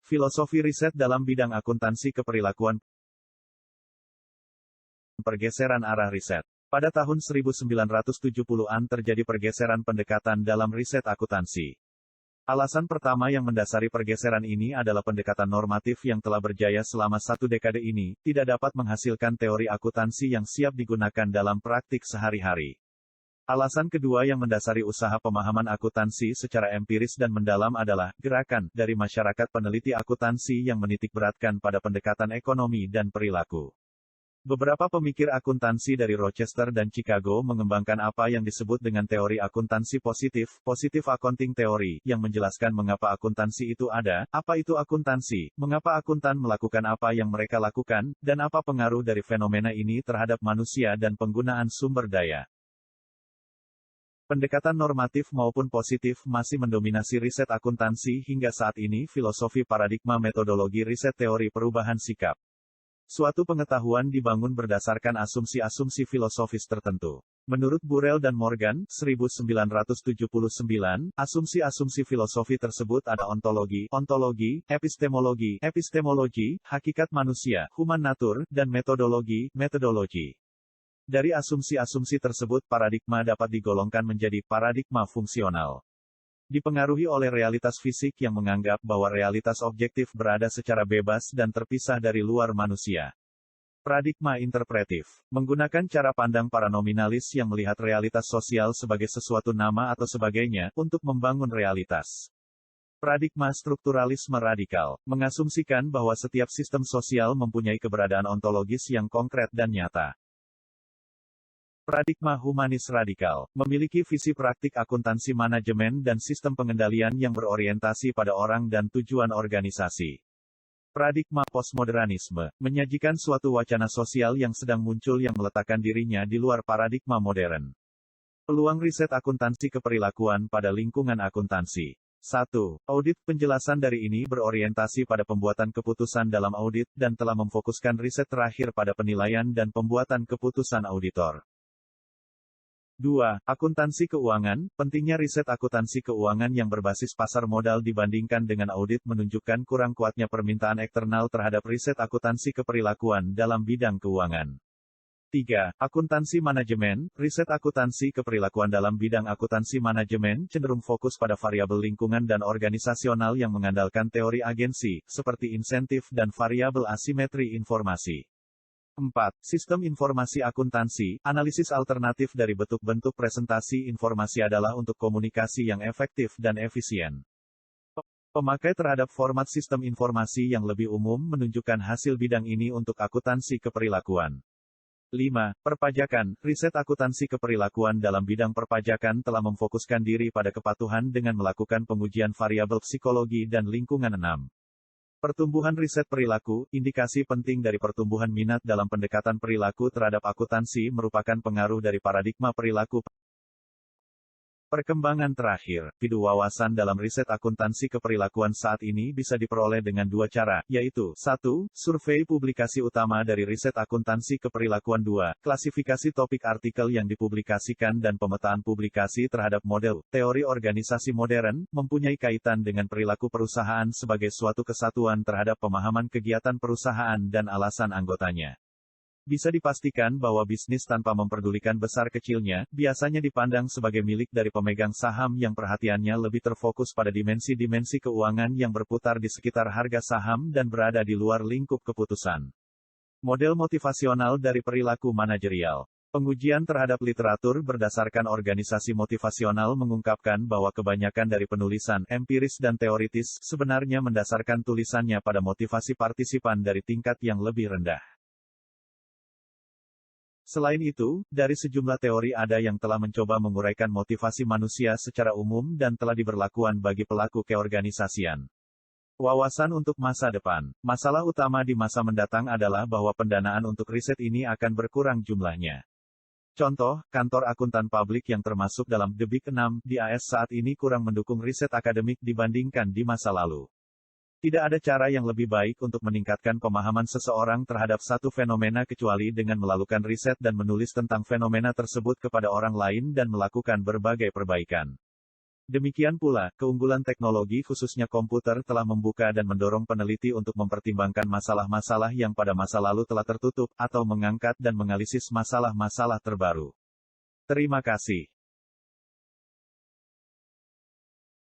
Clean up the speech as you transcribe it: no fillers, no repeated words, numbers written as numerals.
Filosofi riset dalam bidang akuntansi keperilakuan. Pergeseran arah riset. Pada tahun 1970-an terjadi pergeseran pendekatan dalam riset akuntansi. Alasan pertama yang mendasari pergeseran ini adalah pendekatan normatif yang telah berjaya selama 1 dekade ini, tidak dapat menghasilkan teori akuntansi yang siap digunakan dalam praktik sehari-hari. Alasan kedua yang mendasari usaha pemahaman akuntansi secara empiris dan mendalam adalah gerakan dari masyarakat peneliti akuntansi yang menitikberatkan pada pendekatan ekonomi dan perilaku. Beberapa pemikir akuntansi dari Rochester dan Chicago mengembangkan apa yang disebut dengan teori akuntansi positif, positive accounting theory, yang menjelaskan mengapa akuntansi itu ada, apa itu akuntansi, mengapa akuntan melakukan apa yang mereka lakukan, dan apa pengaruh dari fenomena ini terhadap manusia dan penggunaan sumber daya. Pendekatan normatif maupun positif masih mendominasi riset akuntansi hingga saat ini. Filosofi paradigma metodologi riset teori perubahan sikap. Suatu pengetahuan dibangun berdasarkan asumsi-asumsi filosofis tertentu. Menurut Burrell dan Morgan, 1979, asumsi-asumsi filosofi tersebut ada ontologi, epistemologi, hakikat manusia, human nature, dan metodologi. Dari asumsi-asumsi tersebut paradigma dapat digolongkan menjadi paradigma fungsional. Dipengaruhi oleh realitas fisik yang menganggap bahwa realitas objektif berada secara bebas dan terpisah dari luar manusia. Paradigma interpretif, menggunakan cara pandang para nominalis yang melihat realitas sosial sebagai sesuatu nama atau sebagainya, untuk membangun realitas. Paradigma strukturalisme radikal, mengasumsikan bahwa setiap sistem sosial mempunyai keberadaan ontologis yang konkret dan nyata. Paradigma humanis radikal, memiliki visi praktik akuntansi manajemen dan sistem pengendalian yang berorientasi pada orang dan tujuan organisasi. Paradigma postmodernisme, menyajikan suatu wacana sosial yang sedang muncul yang meletakkan dirinya di luar paradigma modern. Peluang riset akuntansi keperilakuan pada lingkungan akuntansi. 1. Audit. Penjelasan dari ini berorientasi pada pembuatan keputusan dalam audit, dan telah memfokuskan riset terakhir pada penilaian dan pembuatan keputusan auditor. 2. Akuntansi keuangan. Pentingnya riset akuntansi keuangan yang berbasis pasar modal dibandingkan dengan audit menunjukkan kurang kuatnya permintaan eksternal terhadap riset akuntansi keperilakuan dalam bidang keuangan. 3. Akuntansi manajemen. Riset akuntansi keperilakuan dalam bidang akuntansi manajemen cenderung fokus pada variabel lingkungan dan organisasional yang mengandalkan teori agensi, seperti insentif dan variabel asimetri informasi. 4. Sistem informasi akuntansi. Analisis alternatif dari bentuk-bentuk presentasi informasi adalah untuk komunikasi yang efektif dan efisien. Pemakai terhadap format sistem informasi yang lebih umum menunjukkan hasil bidang ini untuk akuntansi keperilakuan. 5. Perpajakan. Riset akuntansi keperilakuan dalam bidang perpajakan telah memfokuskan diri pada kepatuhan dengan melakukan pengujian variabel psikologi dan lingkungan. 6. Pertumbuhan riset perilaku. Indikasi penting dari pertumbuhan minat dalam pendekatan perilaku terhadap akuntansi merupakan pengaruh dari paradigma perilaku. Perkembangan terakhir, individu wawasan dalam riset akuntansi keperilakuan saat ini bisa diperoleh dengan 2 cara, yaitu 1. Survei publikasi utama dari riset akuntansi keperilakuan. 2. Klasifikasi topik artikel yang dipublikasikan dan pemetaan publikasi terhadap model, teori organisasi modern, mempunyai kaitan dengan perilaku perusahaan sebagai suatu kesatuan terhadap pemahaman kegiatan perusahaan dan alasan anggotanya. Bisa dipastikan bahwa bisnis tanpa memperdulikan besar kecilnya, biasanya dipandang sebagai milik dari pemegang saham yang perhatiannya lebih terfokus pada dimensi-dimensi keuangan yang berputar di sekitar harga saham dan berada di luar lingkup keputusan. Model motivasional dari perilaku manajerial. Pengujian terhadap literatur berdasarkan organisasi motivasional mengungkapkan bahwa kebanyakan dari penulisan empiris dan teoritis sebenarnya mendasarkan tulisannya pada motivasi partisipan dari tingkat yang lebih rendah. Selain itu, dari sejumlah teori ada yang telah mencoba menguraikan motivasi manusia secara umum dan telah diberlakukan bagi pelaku keorganisasian. Wawasan untuk masa depan. Masalah utama di masa mendatang adalah bahwa pendanaan untuk riset ini akan berkurang jumlahnya. Contoh, kantor akuntan publik yang termasuk dalam The Big 6 di AS saat ini kurang mendukung riset akademik dibandingkan di masa lalu. Tidak ada cara yang lebih baik untuk meningkatkan pemahaman seseorang terhadap satu fenomena kecuali dengan melakukan riset dan menulis tentang fenomena tersebut kepada orang lain dan melakukan berbagai perbaikan. Demikian pula, keunggulan teknologi khususnya komputer telah membuka dan mendorong peneliti untuk mempertimbangkan masalah-masalah yang pada masa lalu telah tertutup, atau mengangkat dan menganalisis masalah-masalah terbaru. Terima kasih.